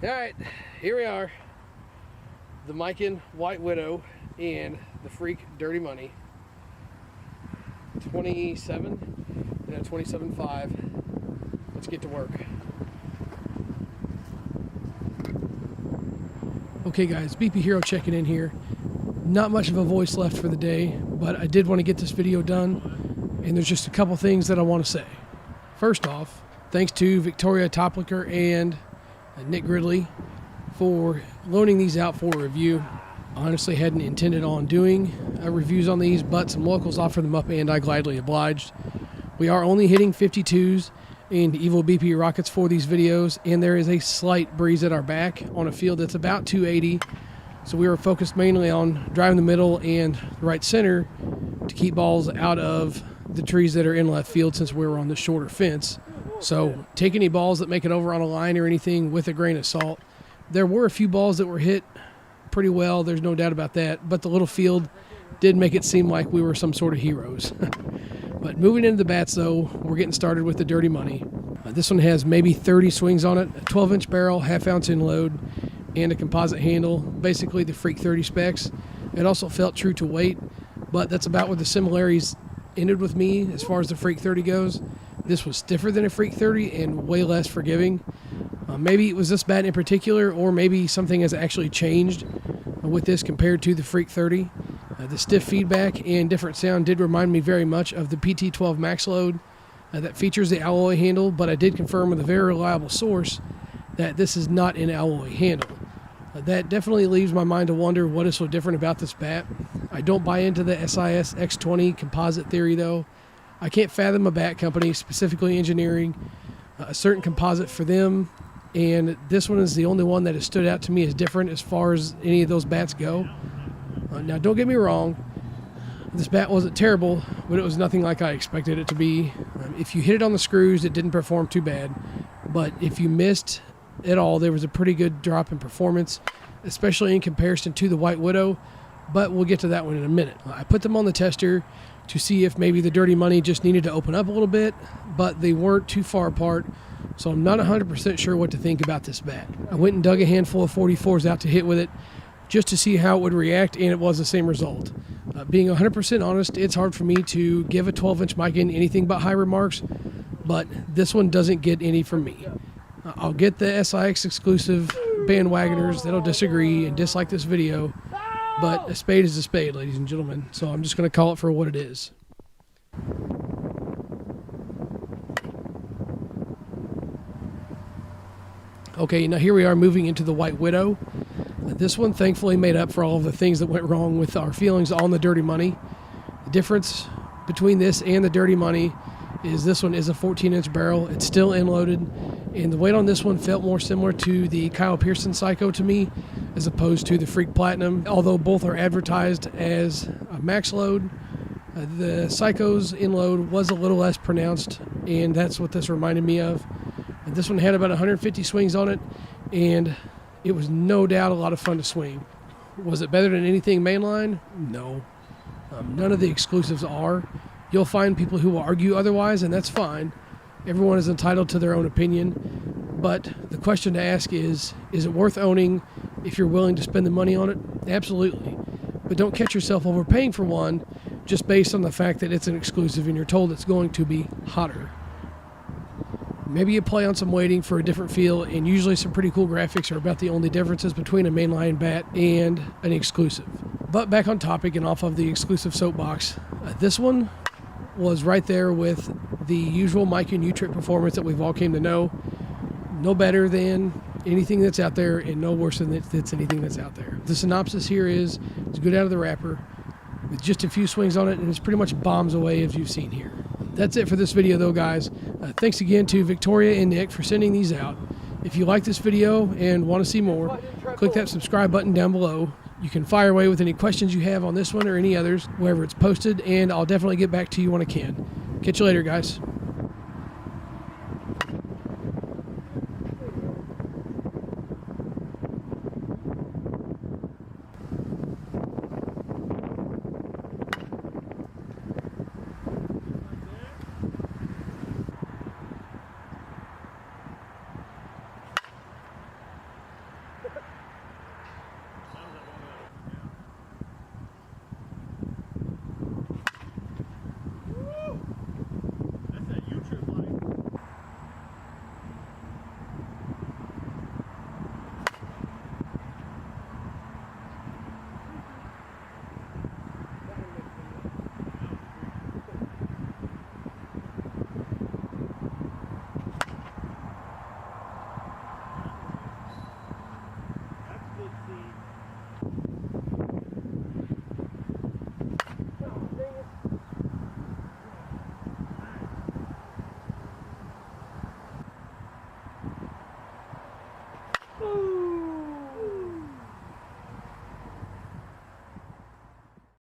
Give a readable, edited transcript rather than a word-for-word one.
Alright, here we are. The Miken White Widow and the Freak Dirty Money. 27.5. Let's get to work. Okay guys, BP Hero checking in here. Not much of a voice left for the day, but I did want to get this video done, and there's just a couple things that I want to say. First off, thanks to Victoria Toplicker and Nick Gridley for loaning these out for a review. I honestly hadn't intended on doing reviews on these, but some locals offered them up and I gladly obliged. We are only hitting 52s and Evo BP rockets for these videos, and there is a slight breeze at our back on a field that's about 280. So we were focused mainly on driving the middle and the right center to keep balls out of the trees that are in left field since we were on the shorter fence. So take any balls that make it over on a line or anything with a grain of salt. There were a few balls that were hit pretty well, there's no doubt about that, but the little field did make it seem like we were some sort of heroes. But moving into the bats though, we're getting started with the Dirty Money. This one has maybe 30 swings on it, a 12-inch barrel, half-ounce in load, and a composite handle, basically the Freak 30 specs. It also felt true to weight, but that's about where the similarities ended with me as far as the Freak 30 goes. This was stiffer than a Freak 30 and way less forgiving. Maybe it was this bat in particular, or maybe something has actually changed with this compared to the Freak 30. The stiff feedback and different sound did remind me very much of the PT12 Max Load that features the alloy handle, but I did confirm with a very reliable source that this is not an alloy handle. That definitely leaves my mind to wonder what is so different about this bat. I don't buy into the SIS X20 composite theory though. I can't fathom a bat company specifically engineering a certain composite for them, and this one is the only one that has stood out to me as different as far as any of those bats go. Now don't get me wrong, this bat wasn't terrible, but it was nothing like I expected it to be. If you hit it on the screws, it didn't perform too bad, but if you missed at all, there was a pretty good drop in performance, especially in comparison to the White Widow, but we'll get to that one in a minute. I put them on the tester to see if maybe the Dirty Money just needed to open up a little bit, but they weren't too far apart, so I'm not 100% sure what to think about this bat. I went and dug a handful of 44s out to hit with it just to see how it would react, and it was the same result. Being 100% honest, it's hard for me to give a 12-inch Miken anything but high remarks, but this one doesn't get any from me. I'll get the SIX exclusive bandwagoners that'll disagree and dislike this video, but a spade is a spade, ladies and gentlemen, so I'm just going to call it for what it is. Okay, now here we are moving into the White Widow. This one thankfully made up for all of the things that went wrong with our feelings on the Dirty Money. The difference between this and the Dirty Money is this one is a 14-inch barrel. It's still end-loaded, and the weight on this one felt more similar to the Kyle Pearson Psycho to me as opposed to the Freak Platinum. Although both are advertised as a max load, the Psycho's in-load was a little less pronounced, and that's what this reminded me of. And this one had about 150 swings on it, and it was no doubt a lot of fun to swing. Was it better than anything mainline? No. None of the exclusives are. You'll find people who will argue otherwise, and that's fine. Everyone is entitled to their own opinion. But the question to ask is it worth owning if you're willing to spend the money on it? Absolutely. But don't catch yourself overpaying for one just based on the fact that it's an exclusive and you're told it's going to be hotter. Maybe you play on some weighting for a different feel, and usually some pretty cool graphics are about the only differences between a mainline bat and an exclusive. But back on topic and off of the exclusive soapbox, this one was right there with the usual Miken U-Trip performance that we've all came to know. No better than anything that's out there, and no worse than it's anything that's out there. The synopsis here is it's good out of the wrapper with just a few swings on it, and it's pretty much bombs away as you've seen here. That's it for this video though, guys. Thanks again to Victoria and Nick for sending these out. If you like this video and want to see more, click that subscribe button down below. You can fire away with any questions you have on this one or any others, wherever it's posted, and I'll definitely get back to you when I can. Catch you later, guys.